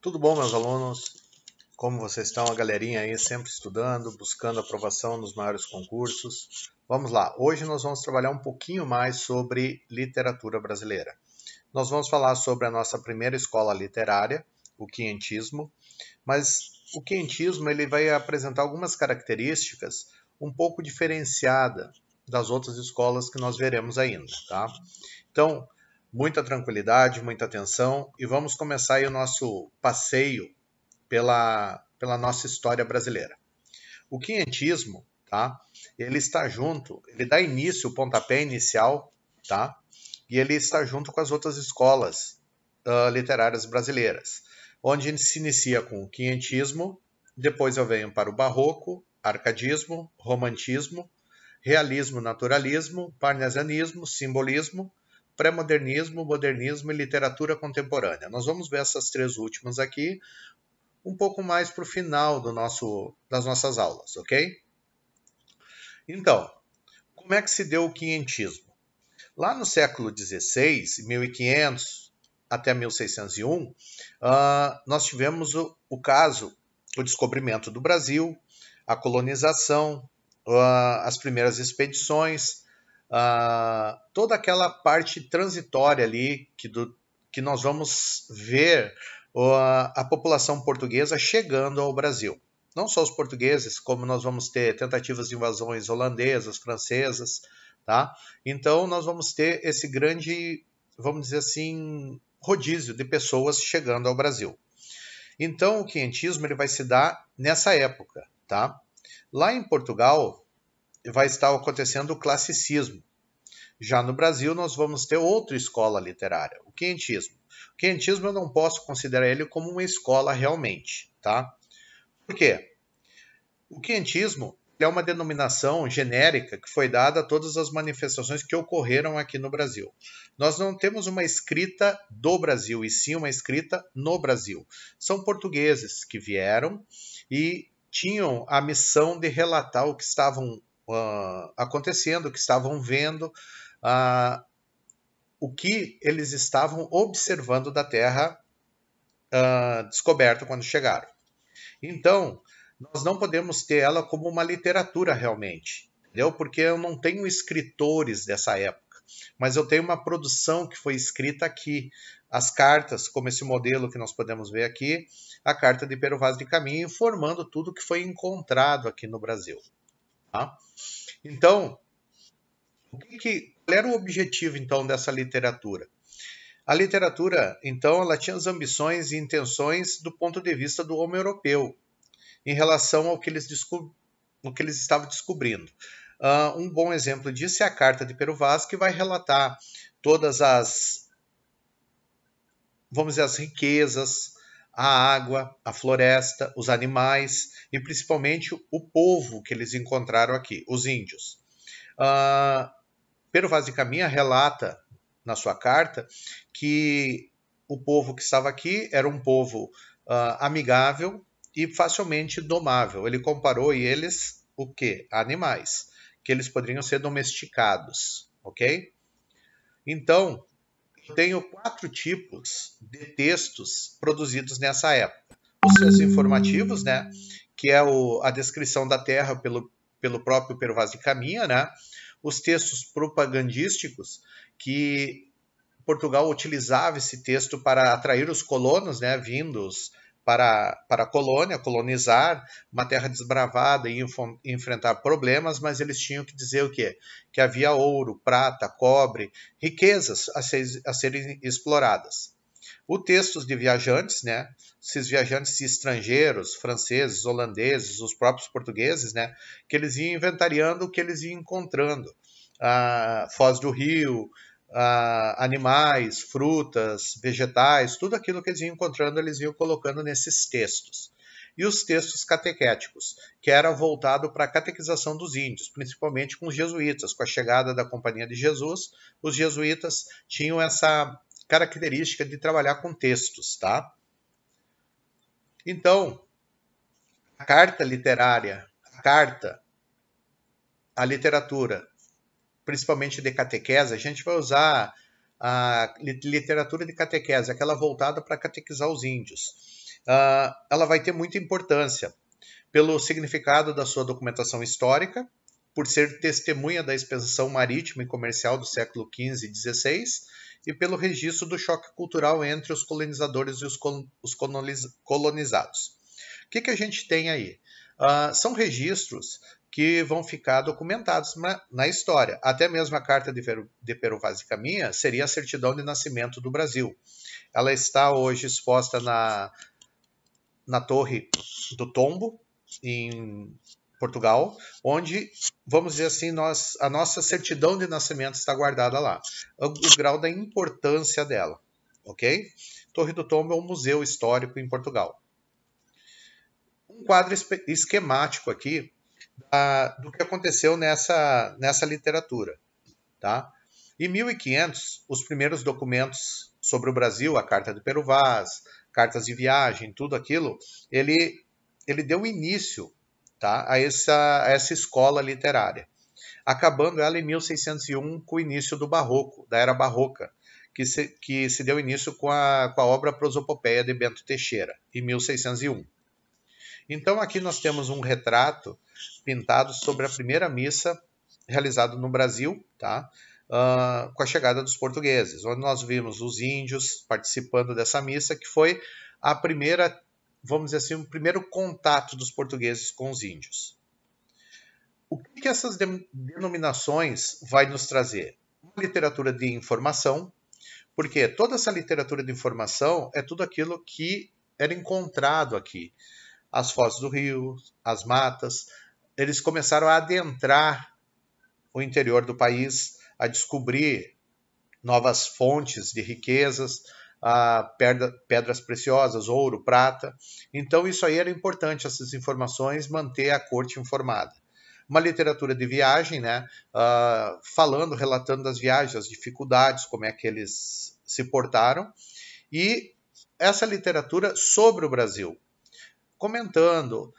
Tudo bom, meus alunos? Como vocês estão? A galerinha aí sempre estudando, buscando aprovação nos maiores concursos. Vamos lá, hoje nós vamos trabalhar um pouquinho mais sobre literatura brasileira. Nós vamos falar sobre a nossa primeira escola literária, o quientismo, mas o quientismo ele vai apresentar algumas características um pouco diferenciadas das outras escolas que nós veremos ainda, tá? Então, muita tranquilidade, muita atenção e vamos começar aí o nosso passeio pela nossa história brasileira. O quientismo, tá? Ele está junto, ele dá início, o pontapé inicial, tá? E ele está junto com as outras escolas literárias brasileiras, onde se inicia com o quientismo, depois eu venho para o barroco, arcadismo, romantismo, realismo, naturalismo, parnasianismo, simbolismo, pré-modernismo, modernismo e literatura contemporânea. Nós vamos ver essas três últimas aqui um pouco mais para o final das nossas aulas, ok? Então, como é que se deu o quientismo? Lá no século XVI, 1500 até 1601, nós tivemos o caso, o descobrimento do Brasil, a colonização, as primeiras expedições, toda aquela parte transitória ali que nós vamos ver a população portuguesa chegando ao Brasil. Não só os portugueses, como nós vamos ter tentativas de invasões holandesas, francesas, tá? Então nós vamos ter esse grande, vamos dizer assim, rodízio de pessoas chegando ao Brasil. Então o quientismo ele vai se dar nessa época, tá? Lá em Portugal vai estar acontecendo o classicismo. Já no Brasil, nós vamos ter outra escola literária, o quientismo. O quientismo eu não posso considerar ele como uma escola realmente, tá? Por quê? O quientismo é uma denominação genérica que foi dada a todas as manifestações que ocorreram aqui no Brasil. Nós não temos uma escrita do Brasil, e sim uma escrita no Brasil. São portugueses que vieram e tinham a missão de relatar o que estavam acontecendo, o que estavam vendo, o que eles estavam observando da Terra descoberta quando chegaram. Então, nós não podemos ter ela como uma literatura realmente, entendeu? Porque eu não tenho escritores dessa época, mas eu tenho uma produção que foi escrita aqui. As cartas, como esse modelo que nós podemos ver aqui, a carta de Pero Vaz de Caminha, informando tudo que foi encontrado aqui no Brasil. Tá? Então, qual era o objetivo, então, dessa literatura? A literatura, então, ela tinha as ambições e intenções do ponto de vista do homem europeu, em relação ao que eles estavam descobrindo. Um bom exemplo disso é a Carta de Pero Vaz, que vai relatar todas as, vamos dizer, as riquezas, a água, a floresta, os animais e principalmente o povo que eles encontraram aqui, os índios. Pero Vaz de Caminha relata na sua carta que o povo que estava aqui era um povo amigável e facilmente domável. Ele comparou eles o quê? Animais, que eles poderiam ser domesticados, ok? Então, eu tenho 4 tipos de textos produzidos nessa época. Os textos informativos, né, que é a descrição da Terra pelo próprio Pero Vaz de Caminha, né? Os textos propagandísticos, que Portugal utilizava esse texto para atrair os colonos, né, vindos para a colônia, colonizar uma terra desbravada e enfrentar problemas, mas eles tinham que dizer o quê? Que havia ouro, prata, cobre, riquezas a serem exploradas. Os textos de viajantes, né? Esses viajantes estrangeiros, franceses, holandeses, os próprios portugueses, né? Que eles iam inventariando o que eles iam encontrando. Foz do Rio, animais, frutas, vegetais, tudo aquilo que eles iam encontrando, eles iam colocando nesses textos. E os textos catequéticos, que era voltado para a catequização dos índios, principalmente com os jesuítas. Com a chegada da Companhia de Jesus, os jesuítas tinham essa característica de trabalhar com textos, tá? Então, a carta literária, a literatura, principalmente de catequese, a gente vai usar a literatura de catequese, aquela voltada para catequizar os índios. ela vai ter muita importância pelo significado da sua documentação histórica, por ser testemunha da expansão marítima e comercial do século XV e XVI, e pelo registro do choque cultural entre os colonizadores e os colonizados. O que a gente tem aí? São registros que vão ficar documentados na história. Até mesmo a Carta de Pero Vaz de Caminha seria a certidão de nascimento do Brasil. Ela está hoje exposta na Torre do Tombo, em Portugal, onde, vamos dizer assim, a nossa certidão de nascimento está guardada lá. O grau da importância dela, ok? Torre do Tombo é um museu histórico em Portugal. Um quadro esquemático aqui do que aconteceu nessa literatura, tá? Em 1500, os primeiros documentos sobre o Brasil, a Carta de Pero Vaz, cartas de viagem, tudo aquilo, ele deu início, tá, a essa escola literária, acabando ela em 1601 com o início do Barroco, da Era Barroca, que se deu início com a obra Prosopopeia de Bento Teixeira, em 1601. Então aqui nós temos um retrato pintado sobre a primeira missa realizada no Brasil, tá? Com a chegada dos portugueses, onde nós vimos os índios participando dessa missa, que foi a primeira, vamos dizer assim, o primeiro contato dos portugueses com os índios. O que essas denominações vai nos trazer? Uma literatura de informação, porque toda essa literatura de informação é tudo aquilo que era encontrado aqui. As fozes do rio, as matas, eles começaram a adentrar o interior do país, a descobrir novas fontes de riquezas, pedras preciosas, ouro, prata. Então isso aí era importante, essas informações, manter a corte informada. Uma literatura de viagem, né, falando, relatando das viagens, as dificuldades, como é que eles se portaram, e essa literatura sobre o Brasil, comentando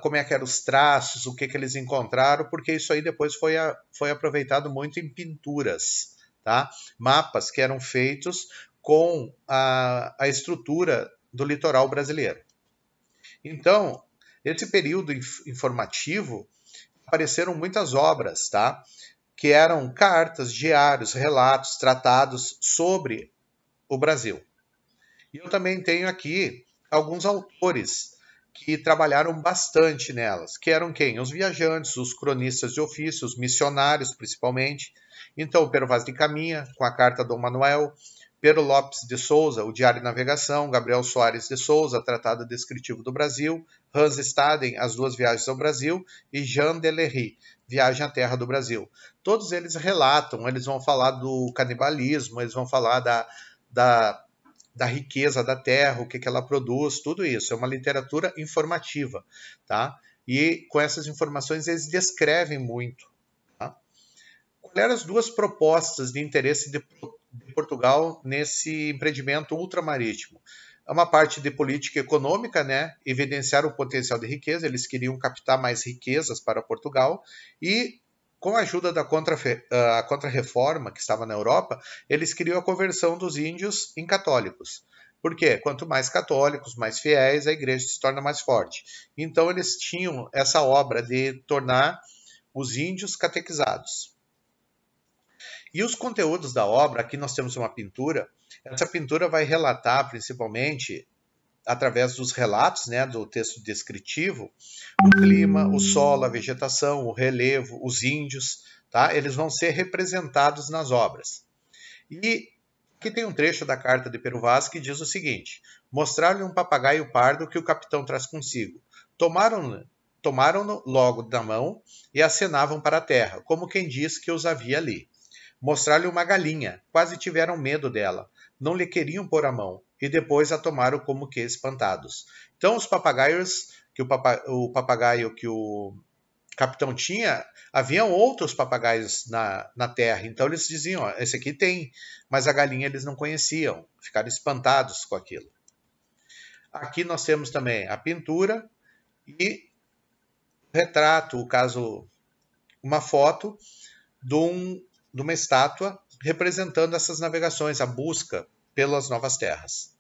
como é que eram os traços, o que eles encontraram, porque isso aí depois foi aproveitado muito em pinturas, tá? Mapas que eram feitos com a estrutura do litoral brasileiro. Então, nesse período informativo, apareceram muitas obras, tá? Que eram cartas, diários, relatos, tratados sobre o Brasil. E eu também tenho aqui alguns autores que trabalharam bastante nelas, que eram quem? Os viajantes, os cronistas de ofício, os missionários principalmente. Então, Pero Vaz de Caminha, com a Carta Dom Manuel, Pero Lopes de Souza, o Diário de Navegação, Gabriel Soares de Souza, Tratado Descritivo do Brasil, Hans Staden, As Duas Viagens ao Brasil, e Jean Delery, Viagem à Terra do Brasil. Todos eles relatam, eles vão falar do canibalismo, eles vão falar da riqueza da terra, o que ela produz, tudo isso. É uma literatura informativa, tá? E com essas informações eles descrevem muito. Tá? Quais eram as duas propostas de interesse de Portugal nesse empreendimento ultramarítimo? É uma parte de política econômica, né? Evidenciar o potencial de riqueza, eles queriam captar mais riquezas para Portugal, e com a ajuda da Contra-Reforma, que estava na Europa, eles queriam a conversão dos índios em católicos. Por quê? Quanto mais católicos, mais fiéis, a igreja se torna mais forte. Então eles tinham essa obra de tornar os índios catequizados. E os conteúdos da obra, aqui nós temos uma pintura. Essa pintura vai relatar, principalmente, através dos relatos, né, do texto descritivo, o clima, o solo, a vegetação, o relevo, os índios, tá? Eles vão ser representados nas obras. E aqui tem um trecho da Carta de Pero Vaz que diz o seguinte: mostrar-lhe um papagaio pardo que o capitão traz consigo. Tomaram-no logo da mão e acenavam para a terra, como quem diz que os havia ali. Mostrar-lhe uma galinha, quase tiveram medo dela, não lhe queriam pôr a mão, e depois a tomaram como que espantados. Então os papagaios, o papagaio que o capitão tinha, haviam outros papagaios na terra, então eles diziam, ó, esse aqui tem, mas a galinha eles não conheciam, ficaram espantados com aquilo. Aqui nós temos também a pintura e o retrato, o caso, uma foto de uma estátua representando essas navegações, a busca pelas novas terras.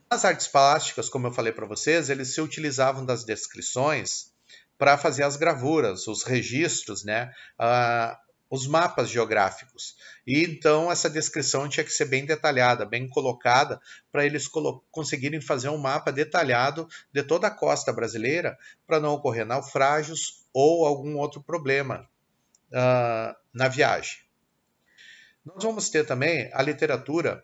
As artes plásticas, como eu falei para vocês, eles se utilizavam das descrições para fazer as gravuras, os registros, né? Os mapas geográficos. E então essa descrição tinha que ser bem detalhada, bem colocada, para eles conseguirem fazer um mapa detalhado de toda a costa brasileira, para não ocorrer naufrágios ou algum outro problema na viagem. Nós vamos ter também a literatura,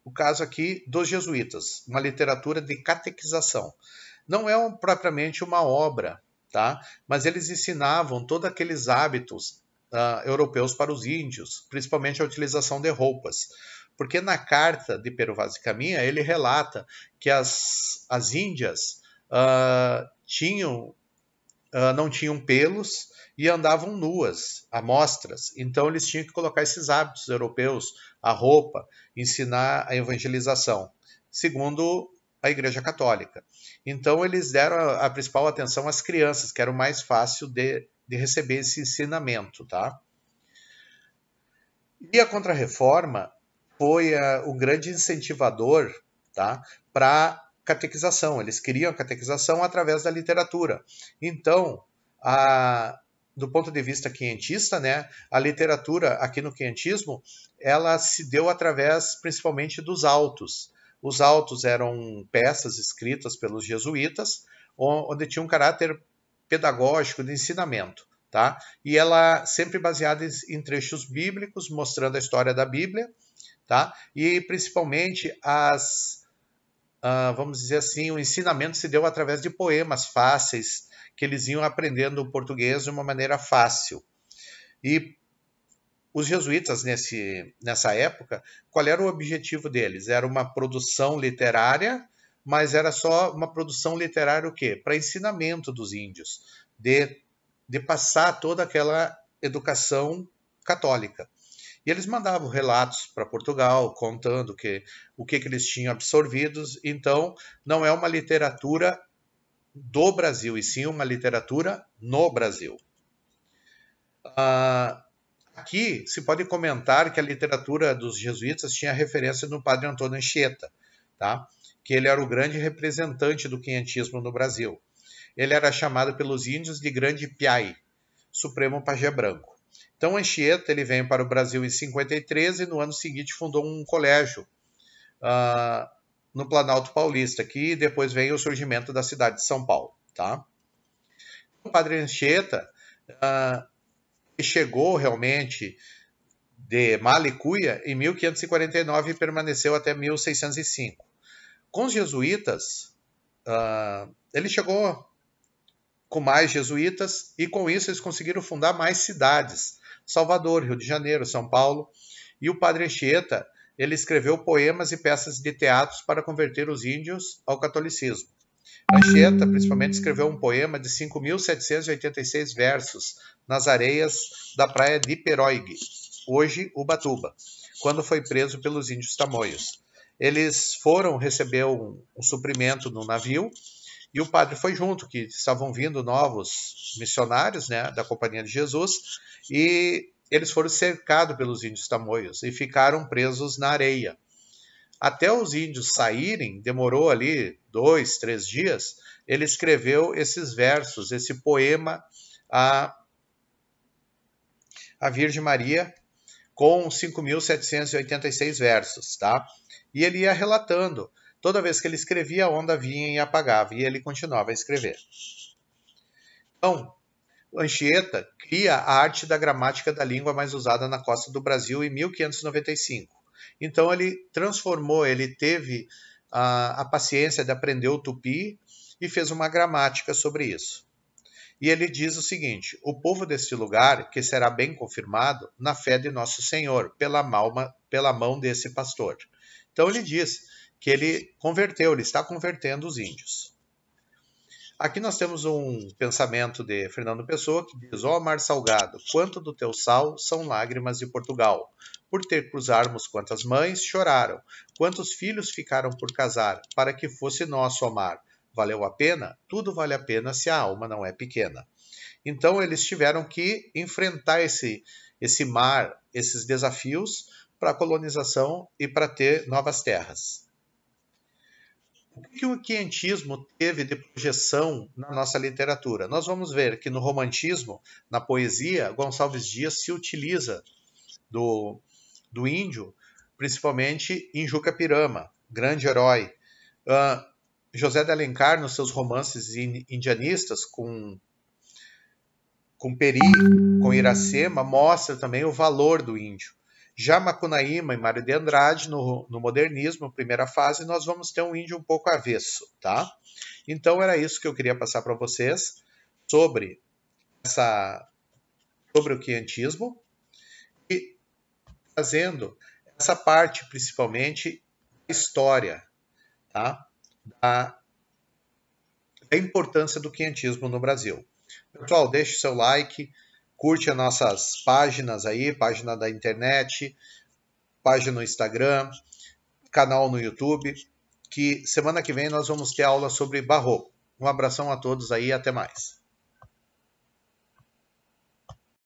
o caso aqui dos jesuítas, uma literatura de catequização. Não é propriamente uma obra, tá? Mas eles ensinavam todos aqueles hábitos europeus para os índios, principalmente a utilização de roupas. Porque na carta de Pero Vaz de Caminha, ele relata que as índias não tinham pelos e andavam nuas, à mostras. Então eles tinham que colocar esses hábitos europeus, a roupa, ensinar a evangelização, segundo a Igreja Católica. Então eles deram a principal atenção às crianças, que era o mais fácil de receber esse ensinamento, tá? E a Contra-Reforma foi o grande incentivador, tá, para catequização. Eles queriam a catequização através da literatura. Então, do ponto de vista quientista, né, a literatura aqui no quientismo, ela se deu através principalmente dos autos. Os autos eram peças escritas pelos jesuítas, onde tinha um caráter pedagógico de ensinamento, tá? E ela sempre baseada em trechos bíblicos, mostrando a história da Bíblia, tá? E principalmente vamos dizer assim, o ensinamento se deu através de poemas fáceis, que eles iam aprendendo o português de uma maneira fácil. E os jesuítas, nessa época, qual era o objetivo deles? Era uma produção literária, mas era só uma produção literária o quê? Para ensinamento dos índios, de passar toda aquela educação católica. E eles mandavam relatos para Portugal, contando o que eles tinham absorvidos. Então, não é uma literatura do Brasil, e sim uma literatura no Brasil. Aqui se pode comentar que a literatura dos jesuítas tinha referência no padre Antônio Anchieta, tá? Que ele era o grande representante do quientismo no Brasil. Ele era chamado pelos índios de Grande Piai, Supremo Pajé Branco. Então Anchieta ele veio para o Brasil em 53 e no ano seguinte fundou um colégio no Planalto Paulista, que depois veio o surgimento da cidade de São Paulo, tá? O padre Anchieta chegou realmente de Malicuia em 1549 e permaneceu até 1605. Com os jesuítas, ele chegou com mais jesuítas e com isso eles conseguiram fundar mais cidades, Salvador, Rio de Janeiro, São Paulo, e o padre Anchieta ele escreveu poemas e peças de teatros para converter os índios ao catolicismo. Anchieta, principalmente, escreveu um poema de 5.786 versos nas areias da praia de Iperoig, hoje Ubatuba, quando foi preso pelos índios tamoios. Eles foram receber um suprimento no navio e o padre foi junto, que estavam vindo novos missionários, né, da Companhia de Jesus, e eles foram cercados pelos índios tamoios e ficaram presos na areia. Até os índios saírem, demorou ali 2, 3 dias, ele escreveu esses versos, esse poema à Virgem Maria, com 5.786 versos, tá? E ele ia relatando. Toda vez que ele escrevia, a onda vinha e apagava, e ele continuava a escrever. Então, Anchieta cria a arte da gramática da língua mais usada na costa do Brasil em 1595. Então ele transformou, ele teve a paciência de aprender o tupi e fez uma gramática sobre isso. E ele diz o seguinte: o povo deste lugar, que será bem confirmado na fé de nosso Senhor, pela mão desse pastor. Então ele diz que ele converteu, ele está convertendo os índios. Aqui nós temos um pensamento de Fernando Pessoa que diz: ó mar salgado, quanto do teu sal são lágrimas de Portugal. Por ter cruzarmos quantas mães choraram, quantos filhos ficaram por casar, para que fosse nosso o mar. Valeu a pena? Tudo vale a pena se a alma não é pequena. Então eles tiveram que enfrentar esse mar, esses desafios, para a colonização e para ter novas terras. O que o quientismo teve de projeção na nossa literatura? Nós vamos ver que no romantismo, na poesia, Gonçalves Dias se utiliza do índio, principalmente em Juca Pirama, grande herói. José de Alencar, nos seus romances indianistas, com Peri, com Iracema, mostra também o valor do índio. Já Macunaíma e Mário de Andrade, no modernismo, primeira fase, nós vamos ter um índio um pouco avesso, tá? Então era isso que eu queria passar para vocês sobre o quientismo e fazendo essa parte, principalmente, da história, tá? Da importância do quientismo no Brasil. Pessoal, deixe seu like, curte as nossas páginas aí, página da internet, página no Instagram, canal no YouTube, que semana que vem nós vamos ter aula sobre barroco. Um abração a todos aí e até mais.